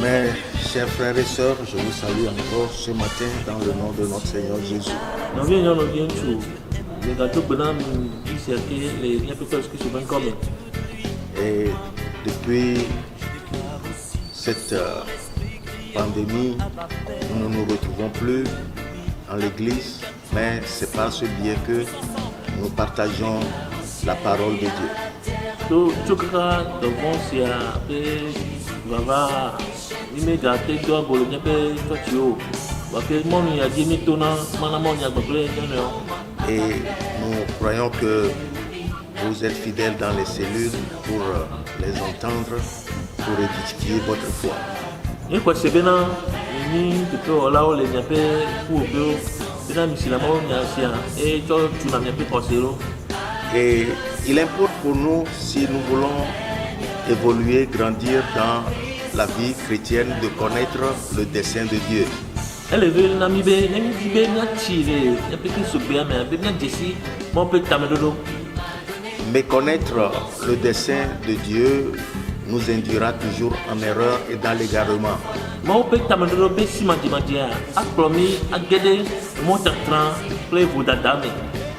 Mes chers frères et sœurs, je vous salue encore ce matin dans le nom de notre Seigneur Jésus. Et depuis cette pandémie, nous ne nous retrouvons plus dans l'église, mais c'est par ce biais que nous partageons la parole de Dieu. Et nous croyons que vous êtes fidèles dans les cellules pour les entendre, pour édifier votre foi. Et il importe pour nous, si nous voulons évoluer, grandir dans la vie chrétienne, de connaître le dessein de Dieu. Mais connaître le dessein de Dieu nous induira toujours en erreur et dans l'égarement.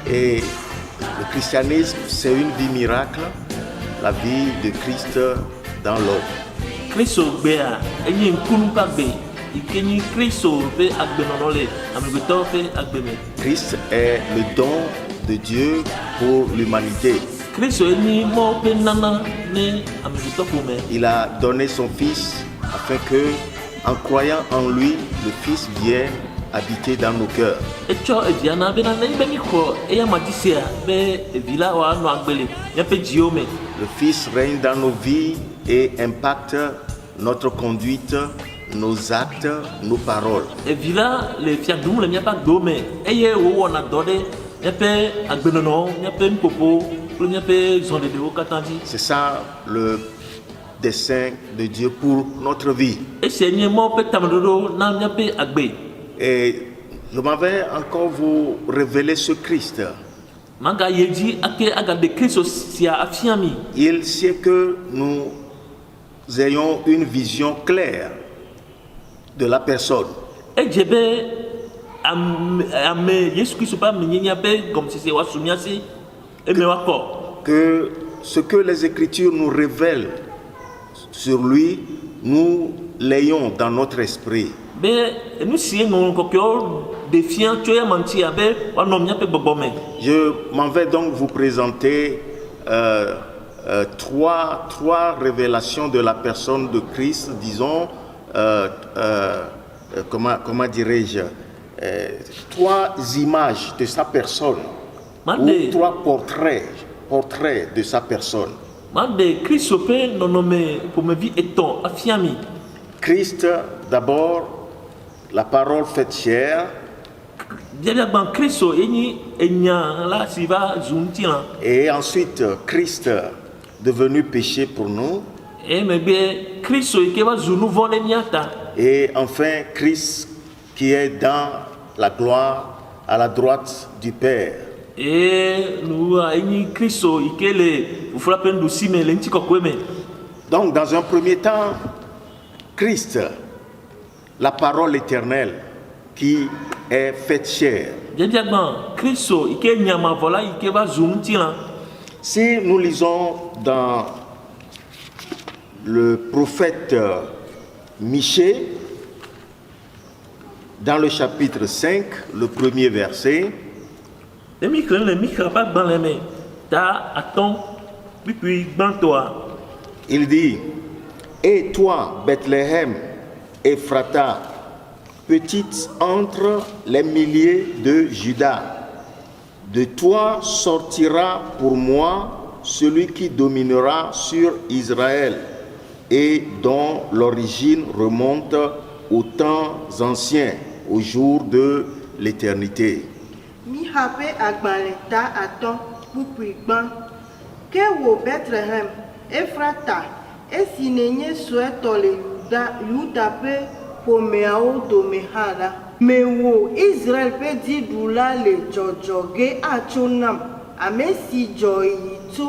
Et le christianisme, c'est une vie miracle, la vie de Christ dans l'homme. Christ est le don de Dieu pour l'humanité. Il a donné son Fils afin que, en croyant en lui, le Fils vienne habiter dans nos cœurs. Le Fils règne dans nos vies et impacte notre conduite, nos actes, nos paroles. C'est ça le dessein de Dieu pour notre vie. Et je m'en vais encore vous révéler ce Christ. Il sait que nous ayons une vision claire de la personne. Que ce que les Écritures nous révèlent sur lui, nous l'ayons dans notre esprit. Je m'en vais donc vous présenter trois révélations de la personne de Christ, disons, comment dirais-je, trois images de sa personne, ou trois portraits de sa personne. Christ, d'abord, la parole faite chair. Et ensuite, Christ devenu péché pour nous. Et enfin, Christ qui est dans la gloire à la droite du Père. Donc, dans un premier temps, Christ, la parole éternelle qui est faite chair. Si nous lisons dans le prophète Michée, dans le chapitre 5, le premier verset, il dit: Et toi, Bethléem, Ephrata, petite entre les milliers de Juda, de toi sortira pour moi celui qui dominera sur Israël et dont l'origine remonte aux temps anciens, au jour de l'éternité. Bethléem, Ephrata, esinenye sueto le Yuda pe pomeao domehara. Mewo Israël pe didula le jojoge achonam, amesi joyi tu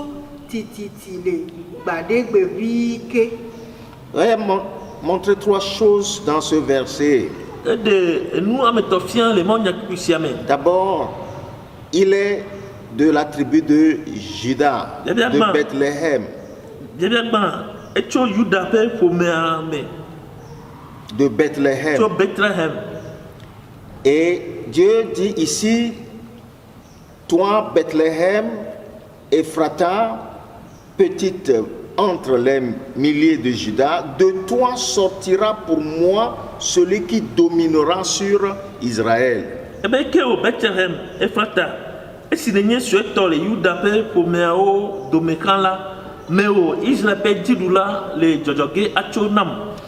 tititile, badegbe vike. montrer 3 choses dans ce verset. D'abord, il est de la tribu de Juda, de Bethléem. De Bethléem. Et Dieu dit ici, toi Bethléem, Ephrata, petite entre les milliers de Juda, de toi sortira pour moi celui qui dominera sur Israël.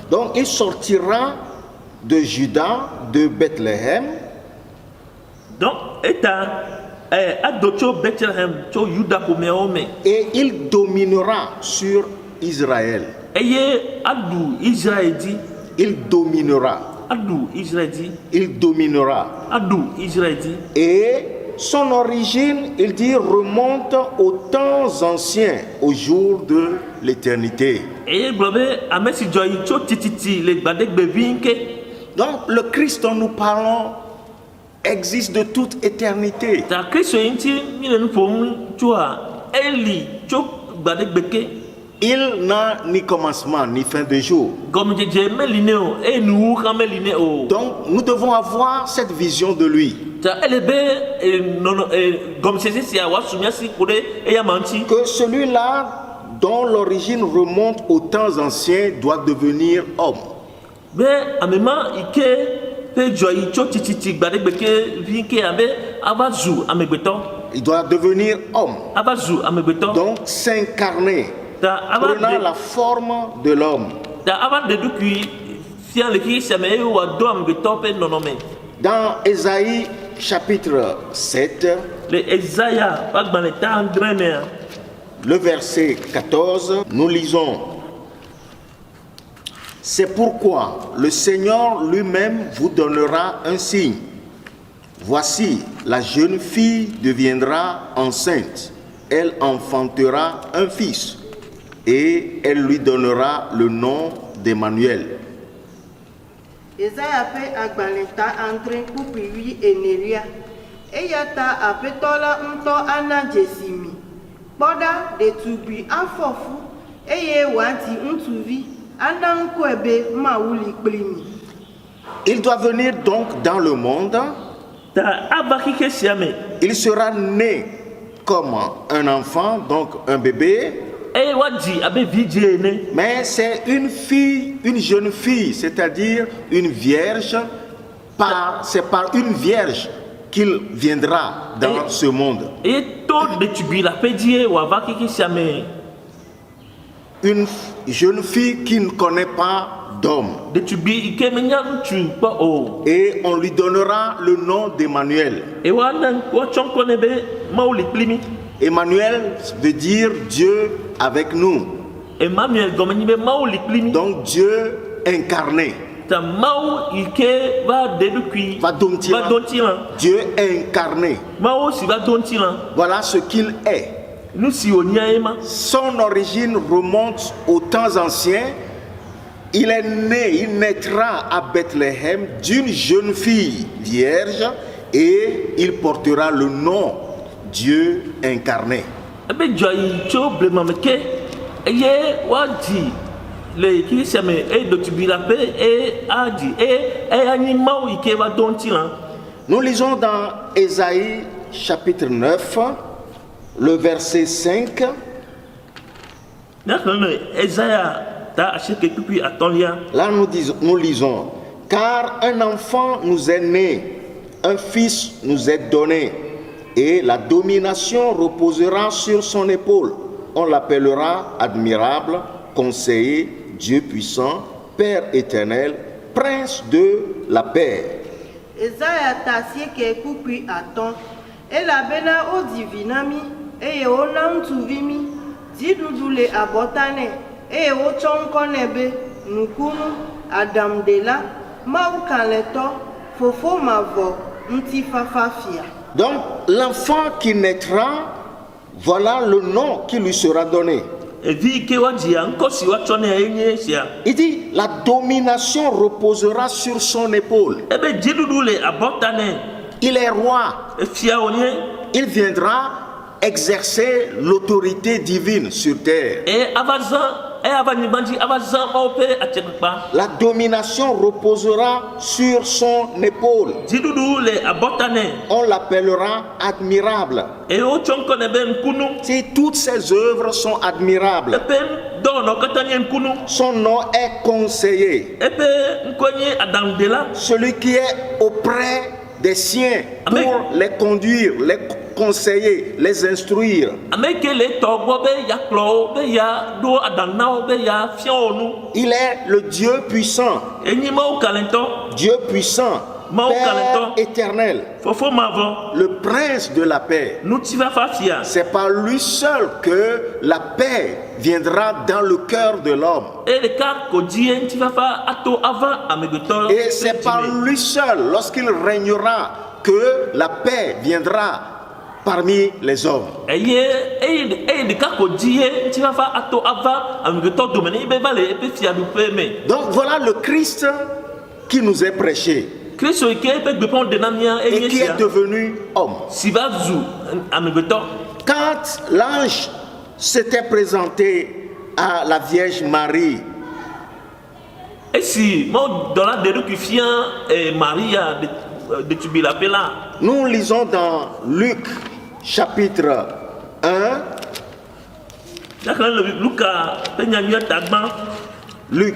Donc il sortira de Juda, de Bethléem. Et il dominera sur Israël. Il dominera. Il dominera. Et son origine, il dit, remonte aux temps anciens, au jour de l'éternité. Donc le Christ dont nous parlons existe de toute éternité. Il n'a ni commencement ni fin de jour. Donc nous devons avoir cette vision de lui. Que celui-là dont l'origine remonte aux temps anciens doit devenir homme. Il doit devenir homme. Donc s'incarner, prenant la forme de l'homme. Dans Ésaïe chapitre 7, le verset 14, nous lisons: c'est pourquoi le Seigneur lui-même vous donnera un signe. Voici, la jeune fille deviendra enceinte. Elle enfantera un fils et elle lui donnera le nom d'Emmanuel. Esaïa pe agbaleta entre kupiwi enelia. Eyata apetola nto ana jesimi. Boda de tubi afofu. Eye wanti ntuvi. Il doit venir donc dans le monde. Il sera né comme un enfant, donc un bébé. Mais c'est une fille, une jeune fille, c'est-à-dire une vierge. C'est par une vierge qu'il viendra dans ce monde. Une jeune fille qui ne connaît pas d'homme. Et on lui donnera le nom d'Emmanuel. Emmanuel veut dire Dieu avec nous. Donc Dieu incarné. Dieu incarné. Voilà ce qu'il est. Son origine remonte aux temps anciens. Il est né, il naîtra à Bethléem d'une jeune fille vierge et il portera le nom Dieu incarné. Nous lisons dans Ésaïe chapitre 9, le verset 5. Là nous lisons: car un enfant nous est né, un fils nous est donné, et la domination reposera sur son épaule. On l'appellera admirable, conseiller, Dieu puissant, Père éternel, prince de la paix. Eye onam tuvimi didudule abotane eye ochonkonebe nukunu adamdela maukaleto fofo mavo ntifafafia. Donc l'enfant qui naîtra, voilà le nom qui lui sera donné. Il dit, la domination reposera sur son épaule. Il est roi. Il viendra exercer l'autorité divine sur terre. La domination reposera sur son épaule. On l'appellera admirable. Si toutes ses œuvres sont admirables, son nom est conseiller. Celui qui est auprès des siens pour les conduire, les conseiller, les instruire. Il est le Dieu puissant. Dieu puissant, Père éternel, le prince de la paix. C'est par lui seul que la paix viendra dans le cœur de l'homme. Et c'est par lui seul, lorsqu'il régnera, que la paix viendra parmi les hommes. Donc voilà le Christ qui nous est prêché et qui est devenu homme. Quand l'ange s'était présenté à la Vierge Marie, nous lisons dans Luc chapitre 1. Luc,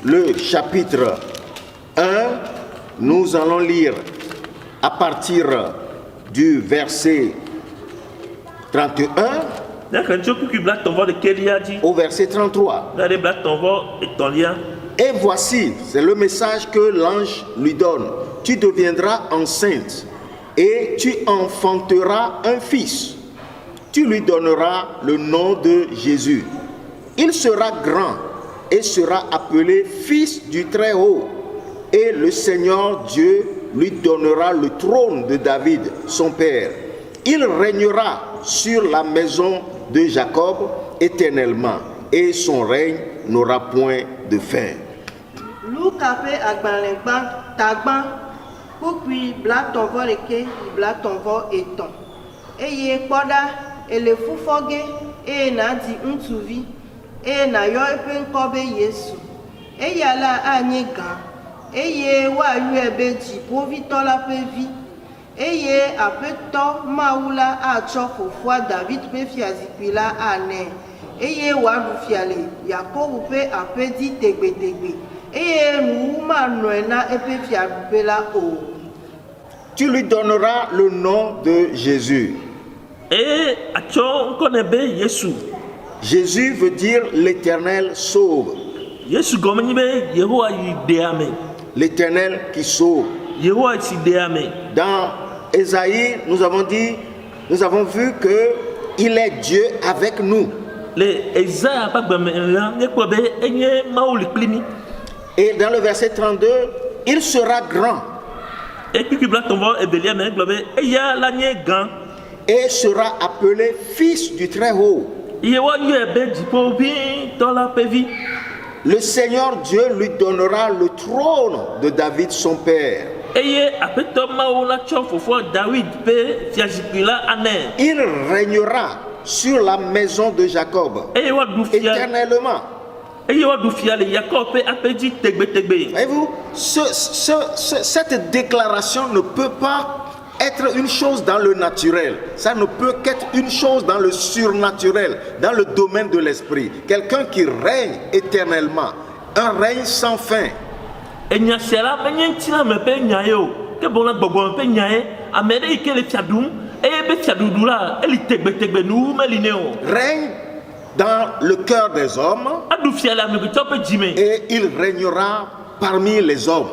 le chapitre 1, nous allons lire à partir du verset 31 au verset 33. Et voici, c'est le message que l'ange lui donne. Tu deviendras enceinte et tu enfanteras un fils. Tu lui donneras le nom de Jésus. Il sera grand et sera appelé Fils du Très-Haut. Et le Seigneur Dieu lui donnera le trône de David, son père. Il régnera sur la maison de Jacob éternellement, et son règne n'aura point de fin. Eye wa ebe dziƒovitɔ la ƒe vi eye aƒetɔ Mawu la atsɔ fofoa David ƒe fiazikpui la anɛ eye wòaɖu fia le Yakobo ƒe aƒe dzi tegbetegbe eye nuwu manɔe na eƒe fiaɖuƒe la o. Tu lui donneras le nom de Jésus. Jésus veut dire l'Éternel sauve. L'Éternel qui sauve. Dans Ésaïe, nous avons vu que il est Dieu avec nous. Et dans le verset 32, il sera grand et sera appelé Fils du Très-Haut. Le Seigneur Dieu lui donnera le trône de David son père. Il régnera sur la maison de Jacob éternellement. Voyez-vous, cette déclaration ne peut pas être une chose dans le naturel. Ça ne peut qu'être une chose dans le surnaturel, dans le domaine de l'esprit. Quelqu'un qui règne éternellement, un règne sans fin. Règne dans le cœur des hommes et il régnera parmi les hommes.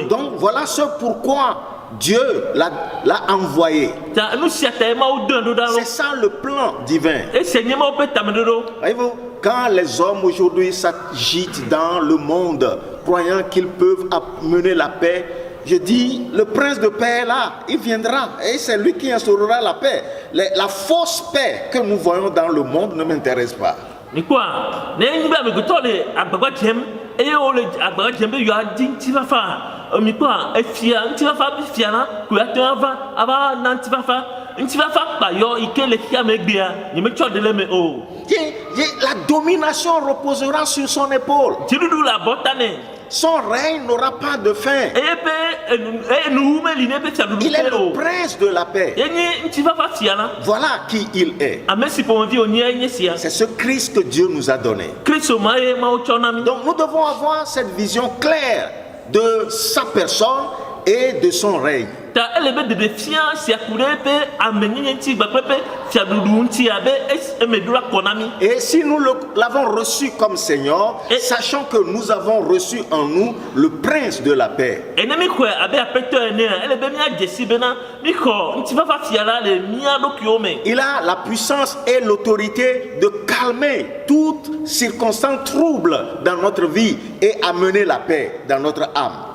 Donc voilà ce pourquoi Dieu l'a envoyé. C'est ça le plan divin. Voyez-vous, quand les hommes aujourd'hui s'agitent dans le monde, croyant qu'ils peuvent amener la paix, je dis, le prince de paix est là, il viendra et c'est lui qui instaurera la paix. La fausse paix que nous voyons dans le monde ne m'intéresse pas. Ni quoi? N'est pas me tole agbagba jem et o le agbagba jem be yo adin ti fa fa. Mi quoi e fia ti fa fa bi fia na ko ya ava na ti fa fa. Nti fa fa pa yo ike le fia me gbia, ni me tso de le me o. La domination reposera sur son épaule. Ti dudu la botane. Son règne n'aura pas de fin. Il est le prince de la paix. Voilà qui il est. C'est ce Christ que Dieu nous a donné. Donc nous devons avoir cette vision claire de sa personne et de son règne. Et si nous l'avons reçu comme Seigneur, sachant que nous avons reçu en nous le prince de la paix. Il a la puissance et l'autorité de calmer toute circonstance trouble dans notre vie et amener la paix dans notre âme.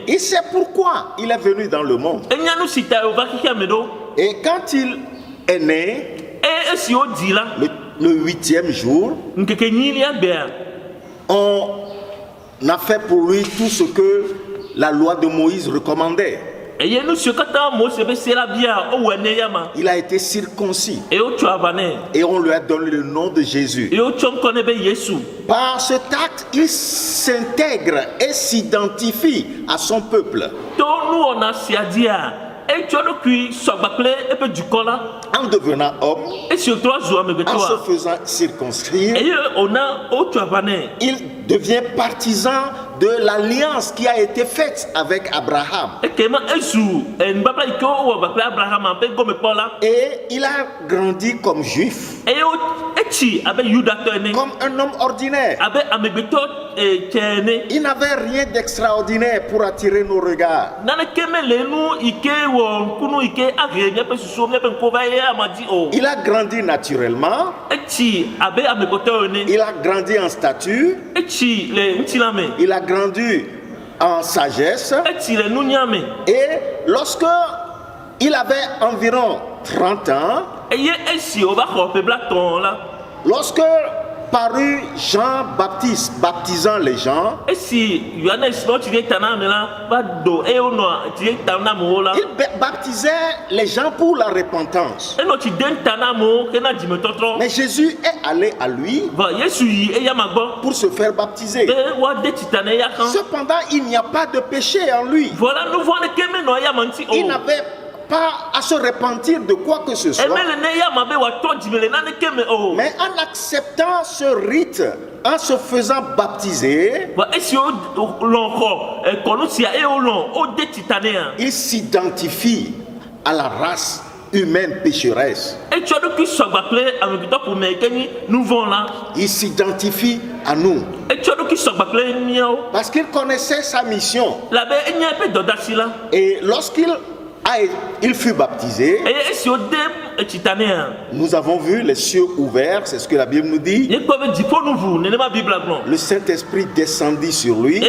Et c'est pourquoi il est venu dans le monde. Et quand il est né, le 8e jour, on a fait pour lui tout ce que la loi de Moïse recommandait. Il a été circoncis et on lui a donné le nom de Jésus. Par cet acte, il s'intègre et s'identifie à son peuple. En devenant homme, en se faisant circonscrire, il devient partisan de l'alliance qui a été faite avec Abraham. Et il a grandi comme juif, comme un homme ordinaire. Il n'avait rien d'extraordinaire pour attirer nos regards. Il a grandi naturellement. Il a grandi en stature. Il a grandi en sagesse. Et lorsque il avait environ 30 ans, lorsque parut Jean-Baptiste baptisant les gens, il baptisait les gens pour la repentance. Mais Jésus est allé à lui pour se faire baptiser. Cependant, il n'y a pas de péché en lui. Il n'avait pas à se repentir de quoi que ce soit. Mais en acceptant ce rite, en se faisant baptiser, il s'identifie à la race humaine pécheresse. Il s'identifie à nous. Parce qu'il connaissait sa mission. Et lorsqu'il fut baptisé, nous avons vu les cieux ouverts, c'est ce que la Bible nous dit. Le Saint-Esprit descendit sur lui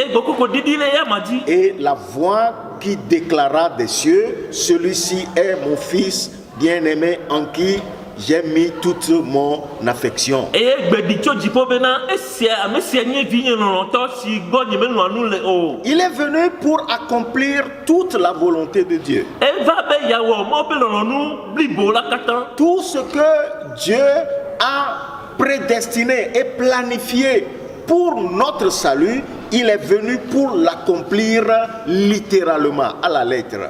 et la voix qui déclara des cieux, celui-ci est mon fils bien-aimé en qui j'ai mis toute mon affection. Il est venu pour accomplir toute la volonté de Dieu. Tout ce que Dieu a prédestiné et planifié pour notre salut, il est venu pour l'accomplir littéralement, à la lettre.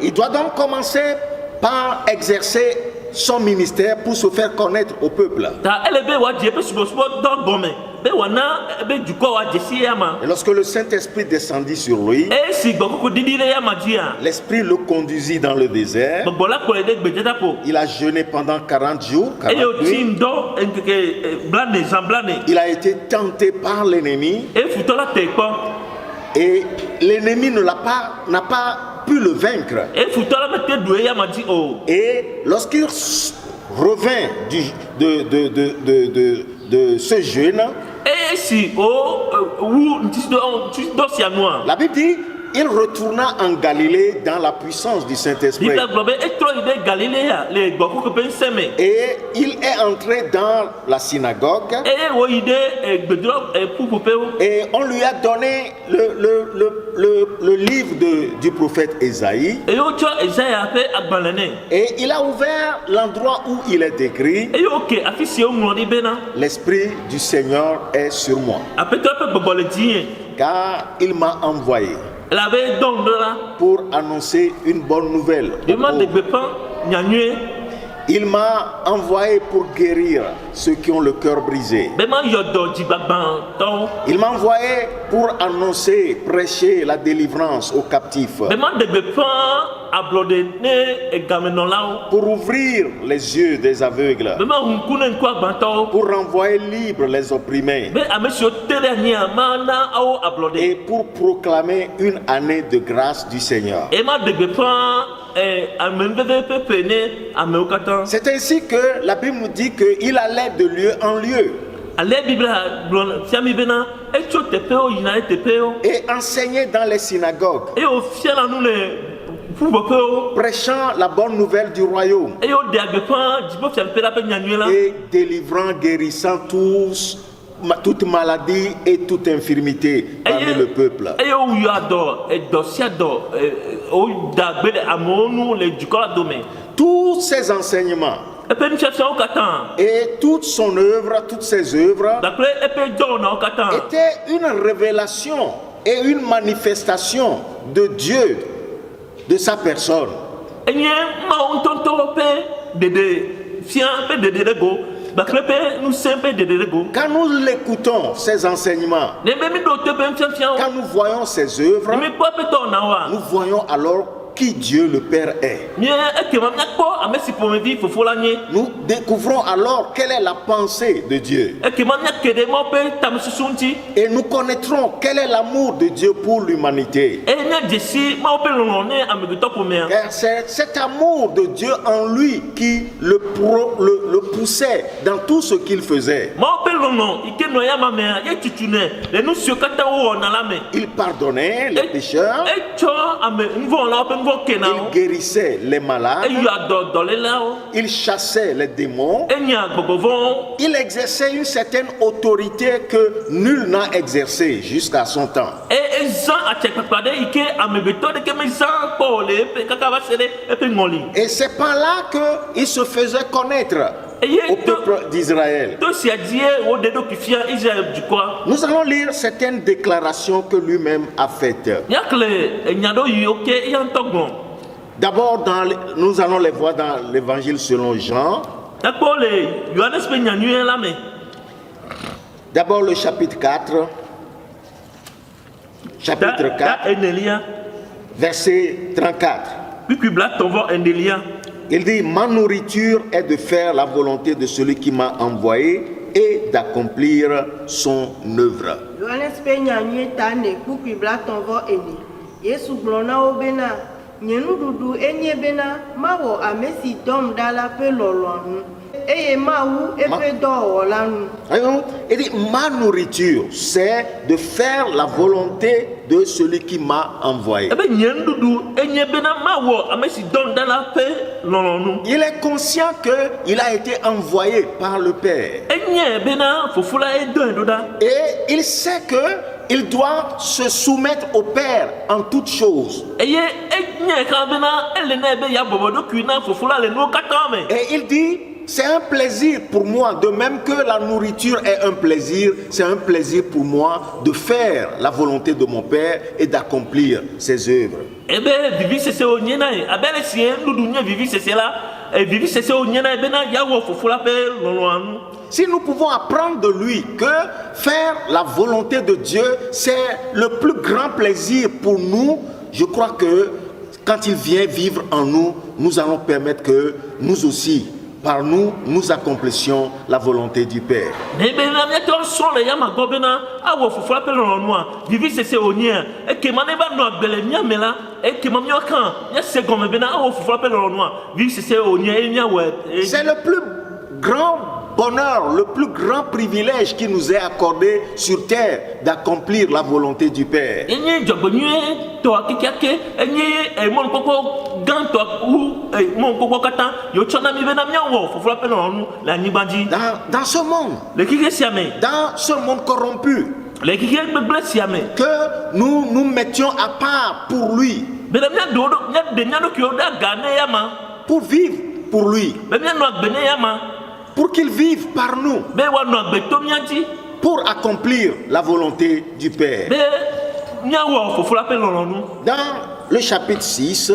Il doit donc commencer par exercer son ministère pour se faire connaître au peuple. Et lorsque le Saint-Esprit descendit sur lui, l'Esprit le conduisit dans le désert. Il a jeûné pendant 40 jours, 40 nuits. Il a été tenté par l'ennemi. Et l'ennemi n'a pas pu le vaincre. Et lorsqu'il revint de ce jeûne, la Bible dit il retourna en Galilée dans la puissance du Saint-Esprit. Et il est entré dans la synagogue. Et on lui a donné le livre du prophète Ésaïe. Et il a ouvert l'endroit où il est écrit: l'Esprit du Seigneur est sur moi, car il m'a envoyé pour annoncer une bonne nouvelle. Il m'a envoyé pour guérir ceux qui ont le cœur brisé. Il m'a envoyé pour annoncer, prêcher la délivrance aux captifs. Pour ouvrir les yeux des aveugles. Pour renvoyer libres les opprimés. Et pour proclamer une année de grâce du Seigneur. C'est ainsi que la Bible nous dit qu'il allait de lieu en lieu et enseignait dans les synagogues, prêchant la bonne nouvelle du royaume et délivrant, guérissant toute maladie et toute infirmité parmi le peuple. Tous ces enseignements et toute son œuvre, toutes ses œuvres étaient une révélation et une manifestation de Dieu, de sa personne. Quand nous l'écoutons, ces enseignements, quand nous voyons ses œuvres, nous voyons alors qui Dieu le Père est. Nous découvrons alors quelle est la pensée de Dieu. Et nous connaîtrons quel est l'amour de Dieu pour l'humanité. Car c'est cet amour de Dieu en lui qui le poussait dans tout ce qu'il faisait. Il pardonnait les pécheurs. Il guérissait les malades. Il chassait les démons. Il exerçait une certaine autorité que nul n'a exercée jusqu'à son temps. Et c'est par là qu'il se faisait connaître au peuple d'Israël. Nous allons lire certaines déclarations que lui-même a faites. D'abord, nous allons les voir dans l'évangile selon Jean. D'abord le chapitre 4. Chapitre 4, verset 34. Il dit: ma nourriture est de faire la volonté de celui qui m'a envoyé et d'accomplir son œuvre. Il dit: ma nourriture, c'est de faire la volonté de celui qui m'a envoyé. Il est conscient qu'il a été envoyé par le Père. Et il sait qu'il doit se soumettre au Père en toutes choses. Et il dit: c'est un plaisir pour moi, de même que la nourriture est un plaisir, c'est un plaisir pour moi de faire la volonté de mon Père et d'accomplir ses œuvres. Si nous pouvons apprendre de lui que faire la volonté de Dieu, c'est le plus grand plaisir pour nous, je crois que quand il vient vivre en nous, nous allons permettre que nous aussi par nous, nous accomplissions la volonté du Père. C'est le plus grand bonheur, le plus grand privilège qui nous est accordé sur terre d'accomplir la volonté du Père. Dans ce monde corrompu, que nous nous mettions à part pour lui, pour vivre pour lui, pour qu'il vive par nous, pour accomplir la volonté du Père. Dans le chapitre 6,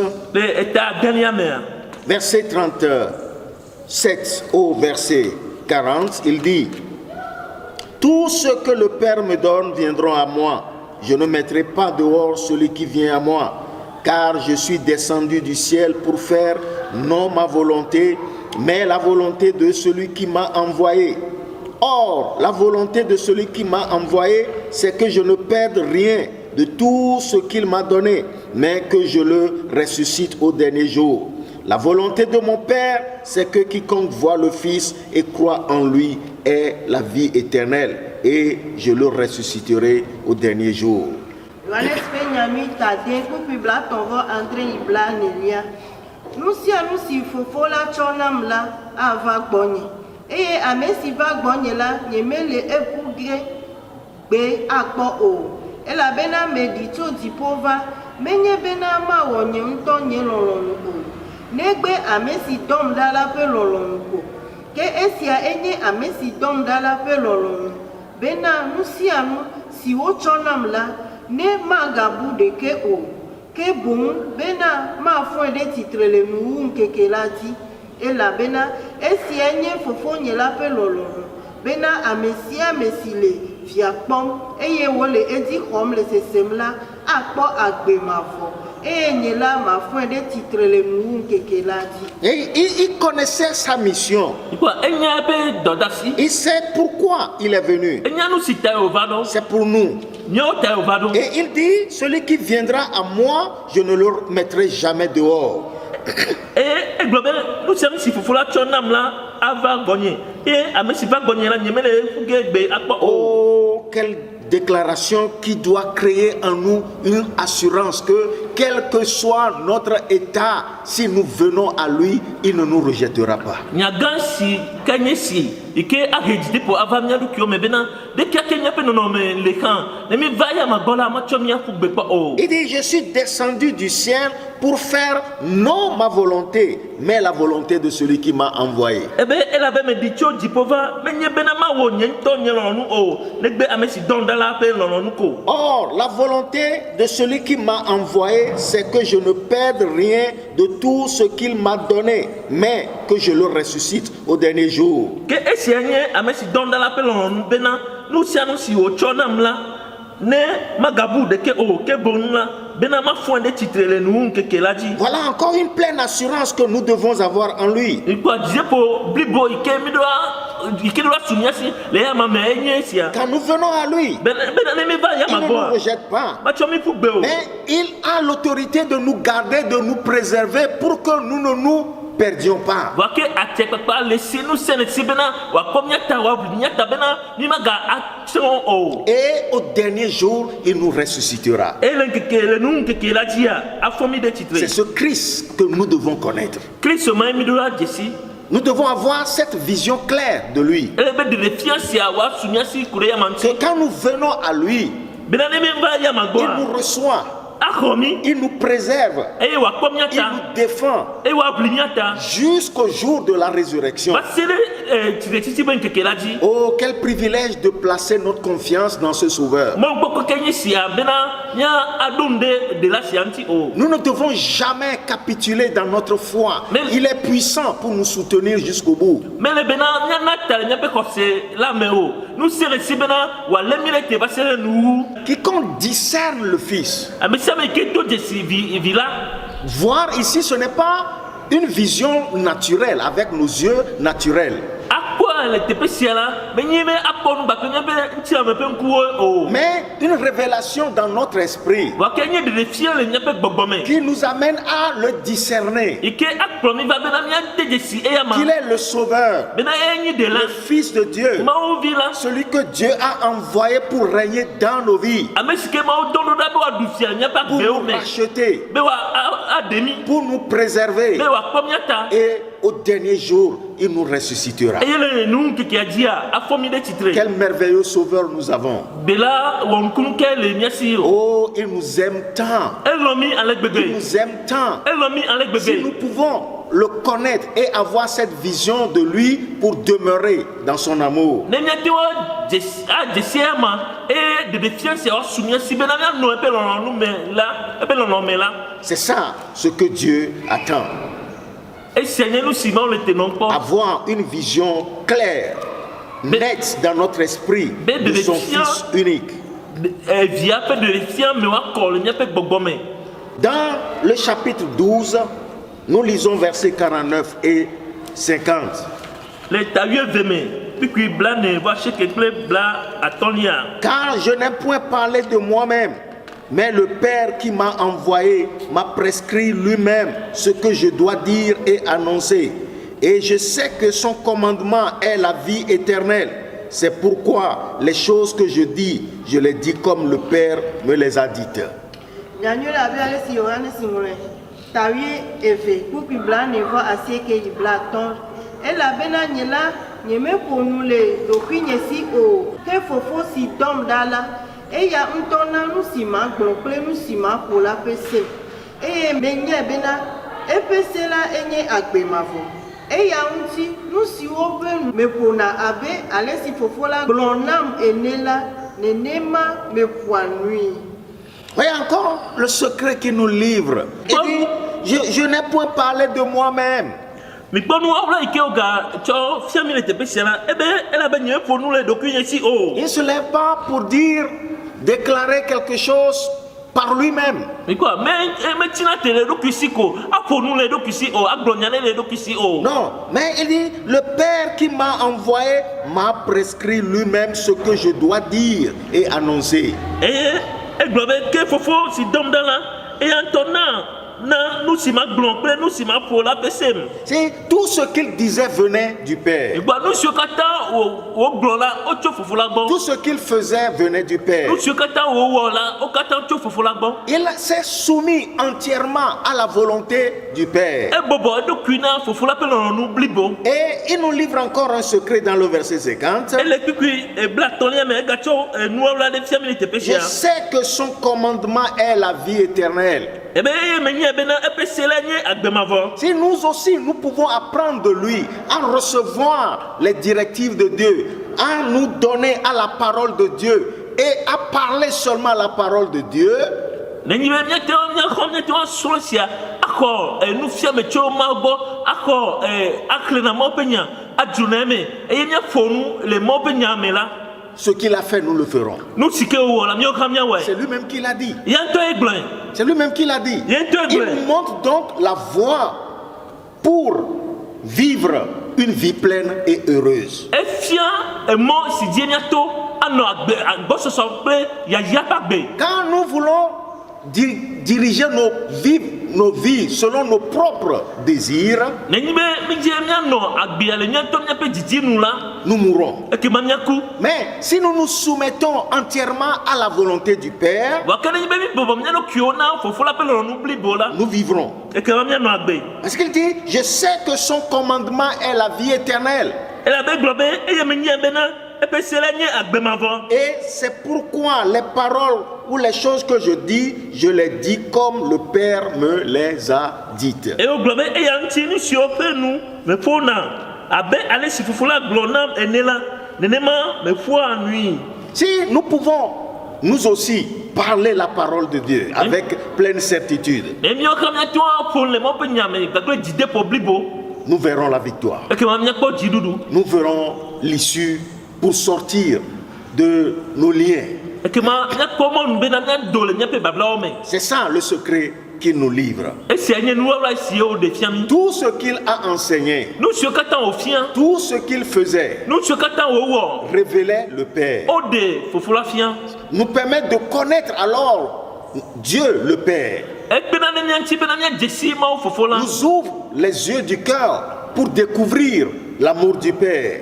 verset 37 au verset 40, il dit: tout ce que le Père me donne viendront à moi. Je ne mettrai pas dehors celui qui vient à moi, car je suis descendu du ciel pour faire non ma volonté, mais la volonté de celui qui m'a envoyé. Or, la volonté de celui qui m'a envoyé, c'est que je ne perde rien de tout ce qu'il m'a donné, mais que je le ressuscite au dernier jour. La volonté de mon Père, c'est que quiconque voit le Fils et croit en lui ait la vie éternelle, et je le ressusciterai au dernier jour. Nous si fofo la chonam la ava gbonye. Eye amesi va gbonye la nyemele epugre be akpo o. Ela bena medito di pova menye bena ma wonye nto nye lolonu o. Negbe amesi dom dala pe lolonu o. Ke esia enye amesi dom dala pe lolonu. Bena nusianu si wo chonam la ne magabu de ke o. Que bon, bena ma foi de titre le mou que la dit et la bena et si enye fofo nye la pe lolo bena amesia mesile via pom et ye wole edi kom le sesemla akpo agbe ma fo et nye la ma foi de titre le mou que la dit. Et il connaissait sa mission. Il sait pourquoi il est venu. C'est pour nous. Et il dit, celui qui viendra à moi, je ne le mettrai jamais dehors. Oh, quelle déclaration qui doit créer en nous une assurance que quel que soit notre état, si nous venons à lui, il ne nous rejettera pas. Il dit, je suis descendu du ciel pour faire non ma volonté, mais la volonté de celui qui m'a envoyé. Or, la volonté de celui qui m'a envoyé, c'est que je ne perde rien de tout ce qu'il m'a donné, mais que je le ressuscite au dernier jour. Voilà encore une pleine assurance que nous devons avoir en lui. Quand nous venons à lui, il ne nous rejette pas, mais il a l'autorité de nous garder, de nous préserver pour que nous ne nous perdions pas. Et au dernier jour, il nous ressuscitera. C'est ce Christ que nous devons connaître. Nous devons avoir cette vision claire de lui. Que quand nous venons à lui, il nous reçoit. Il nous préserve, il nous défend jusqu'au jour de la résurrection. Oh, quel privilège de placer notre confiance dans ce Sauveur. Nous ne devons jamais capituler dans notre foi. Il est puissant pour nous soutenir jusqu'au bout. Quiconque discerne le Fils. Voir ici, ce n'est pas une vision naturelle avec nos yeux naturels. Mais une révélation dans notre esprit qui nous amène à le discerner. Qu'il est le Sauveur, le Fils de Dieu, celui que Dieu a envoyé pour régner dans nos vies, pour nous racheter, pour nous préserver, et au dernier jour, il nous ressuscitera. Quel merveilleux Sauveur nous avons. Oh, il nous aime tant. Il nous aime tant. Si nous pouvons le connaître et avoir cette vision de lui pour demeurer dans son amour. C'est ça ce que Dieu attend. Avoir une vision claire, nette dans notre esprit de son Fils unique. Dans le chapitre 12, nous lisons versets 49 et 50. Car je n'ai point parlé de moi-même, mais le Père qui m'a envoyé m'a prescrit lui-même ce que je dois dire et annoncer. Et je sais que son commandement est la vie éternelle. C'est pourquoi les choses que je dis, je les dis comme le Père me les a dites. Eya ntona nu si ma gbon kple nu si ma ko la pese eye menye bena epese la enye agbemavo eya unti nu si wo be me pona abe ale si fofo la glonam enela nenema me poanui. Voyez encore le secret qui nous livre. Il dit, je n'ai point parlé de moi-même. Il ne se lève pas pour dire, déclarer quelque chose par lui-même. Non, mais il dit, le Père qui m'a envoyé m'a prescrit lui-même ce que je dois dire et annoncer. C'est tout ce qu'il disait venait du Père. Tout ce qu'il faisait venait du Père. Il s'est soumis entièrement à la volonté du Père. Et il nous livre encore un secret dans le verset 50. Je sais que son commandement est la vie éternelle. Si nous aussi nous pouvons apprendre de lui, à recevoir les directives de Dieu, à nous donner à la parole de Dieu et à parler seulement la parole de Dieu, ce qu'il a fait, nous le ferons. C'est lui-même qui l'a dit. C'est lui-même qui l'a dit. Il nous montre donc la voie pour vivre une vie pleine et heureuse. Quand nous voulons diriger nos vies selon nos propres désirs, nous mourrons. Mais si nous nous soumettons entièrement à la volonté du Père, nous vivrons. Parce qu'il dit, je sais que son commandement est la vie éternelle. Et c'est pourquoi les paroles ou les choses que je dis, je les dis comme le Père me les a dites. Si nous pouvons nous aussi parler la parole de Dieu avec pleine certitude, nous verrons la victoire. Nous verrons l'issue pour sortir de nos liens. C'est ça le secret qu'il nous livre. Tout ce qu'il a enseigné, tout ce qu'il faisait, révélait le Père. Nous permet de connaître alors Dieu le Père. Nous ouvre les yeux du cœur pour découvrir l'amour du Père.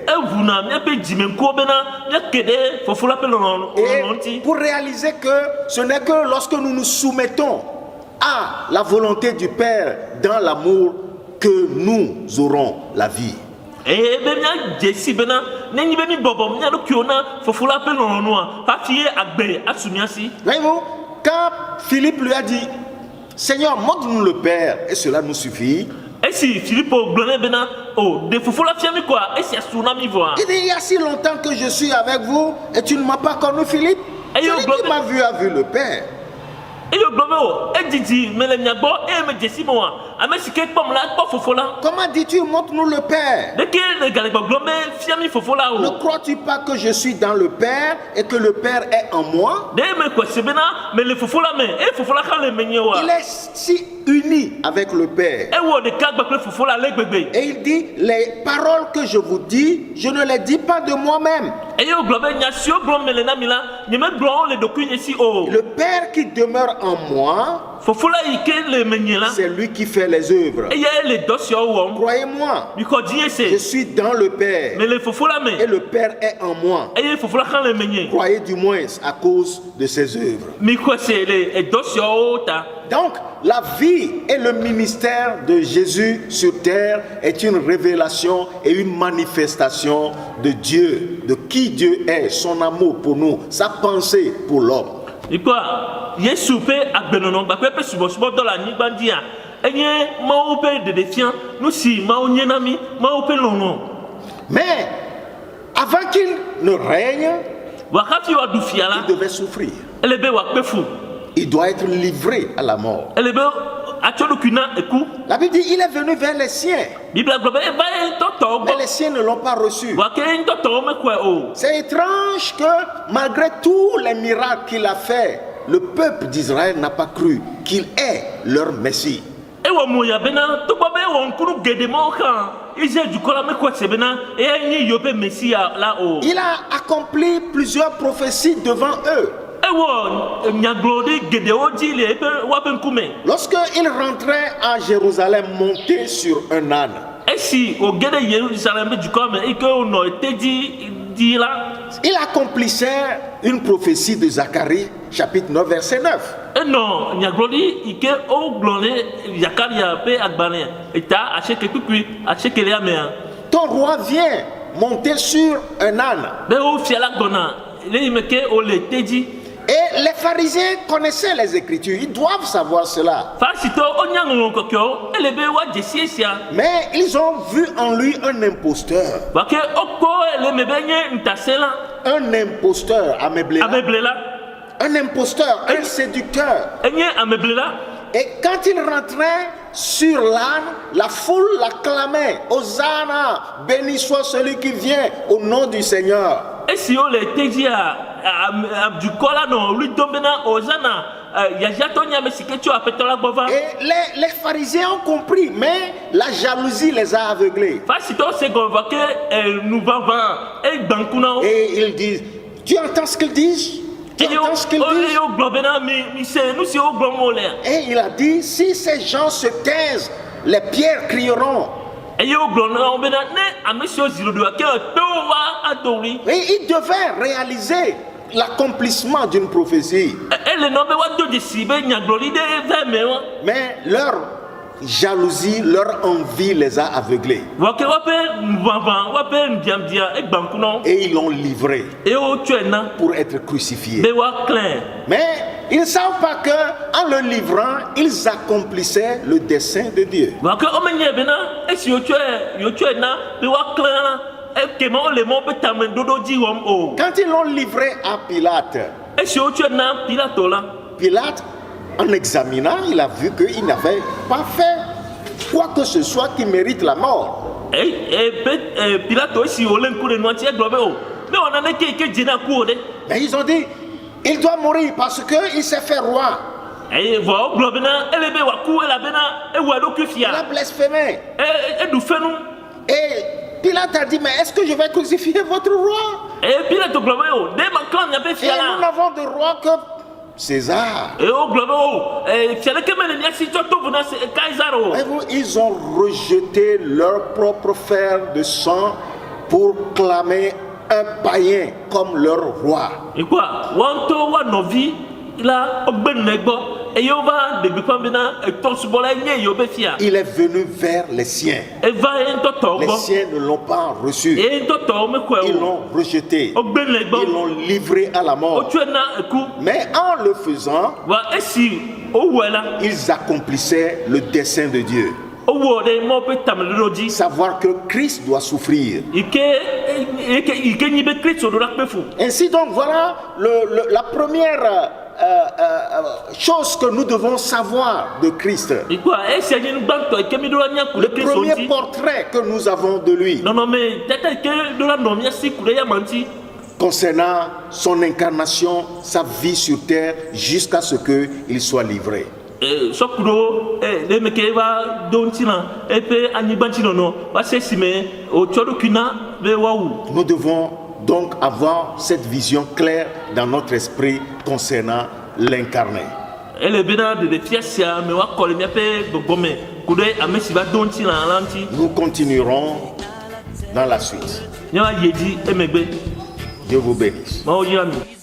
Et pour réaliser que ce n'est que lorsque nous nous soumettons à la volonté du Père dans l'amour que nous aurons la vie. Voyez-vous, quand Philippe lui a dit, Seigneur, montre-nous le Père, et cela nous suffit. Il dit, il y a si longtemps que je suis avec vous et tu ne m'as pas connu, Philippe. Celui qui m'a vu a vu le Père. Comment dis-tu, montre-nous le Père? Ne crois-tu pas que je suis dans le Père et que le Père est en moi? Il est si uni avec le Père. Et il dit, les paroles que je vous dis, je ne les dis pas de moi-même. Le Père qui demeure en moi, c'est lui qui fait les œuvres. Croyez-moi, je suis dans le Père et le Père est en moi. Croyez du moins à cause de ses œuvres. Donc, la vie et le ministère de Jésus sur terre est une révélation et une manifestation de Dieu, de qui Dieu est, son amour pour nous, sa pensée pour l'homme. Mais avant qu'il ne règne, il devait souffrir. Il doit être livré à la mort. La Bible dit il est venu vers les siens, mais les siens ne l'ont pas reçu. C'est étrange que malgré tous les miracles qu'il a fait, le peuple d'Israël n'a pas cru qu'il est leur Messie. Il a accompli plusieurs prophéties devant eux. Lorsqu'il rentrait à Jérusalem monté sur un âne, il accomplissait une prophétie de Zacharie, chapitre 9, verset 9. Ton roi vient monter sur un âne. Et les pharisiens connaissaient les Écritures, ils doivent savoir cela. Mais ils ont vu en lui un imposteur. Un imposteur améblé. Un imposteur, un séducteur. Et quand il rentrait sur l'âne, la foule l'acclamait. Hosanna, béni soit celui qui vient au nom du Seigneur. Et les pharisiens ont compris, mais la jalousie les a aveuglés. Et ils disent, tu entends ce qu'ils disent? Tu entends ce qu'ils disent? Et il a dit, si ces gens se taisent, les pierres crieront. Et il devait réaliser l'accomplissement d'une prophétie. Mais leur jalousie, leur envie les a aveuglés. Et ils l'ont livré pour être crucifié. Mais ils ne savent pas qu'en le livrant, ils accomplissaient le dessein de Dieu. Quand ils l'ont livré à Pilate, Pilate, en examinant, il a vu qu'il n'avait pas fait quoi que ce soit qui mérite la mort. Mais ils ont dit, il doit mourir parce qu'il s'est fait roi. Et voilà, globena, elle est bien, wakou, elle a bien, et voilà, que Il a fia. blasphémé. Et nous faisons. Et Pilate a dit, mais est-ce que je vais crucifier votre roi? Et puis là, tu globes, dès ma clan, il y a bien Et fia nous là. n'avons de roi que César. Et au globe, et c'est le que mène, si tu as tout, c'est Kaisaro. Voyez-vous, ils ont rejeté leur propre frère de sang pour clamer un païen comme leur roi. Et quoi, wanto, wanovi, là, au ben nego, et yo va, de bipambina, et ton subola, et yo befia. Il est venu vers les siens. Et va, un toto, Les siens ne l'ont pas reçu. et un toto, mais quoi, Ils l'ont rejeté. au ben nego, Ils l'ont livré à la au mort. tuena, et coup, Mais en le faisant, va, et si, au ouela, ils accomplissaient le dessein de Dieu. au ouode, mon petit amelodi, Savoir que Christ doit souffrir. il n'y a pas de sur le lac de fou. Ainsi donc, voilà la première chose que nous devons savoir de Christ. Et quoi, et c'est une banque, et comme il doit y avoir Le premier portrait que nous avons de lui non, non, mais peut-être que de la nom, il y a si coulé, il y a menti. concernant son incarnation, sa vie sur terre, jusqu'à ce qu'il soit livré. Sokuro, les mecs qui va dontina, et puis Anibantino, non, va s'estimer au Tchodokina, de Waou. Nous devons donc avoir cette vision claire dans notre esprit concernant l'incarné. Et les bénins de Fiasia, mais wa coller miape, Gome, Koudé, Amesiva dontina, Lanti, Nous continuerons dans la suite. Yama Yedi, Emebe, Dieu vous bénisse. Mao Yami.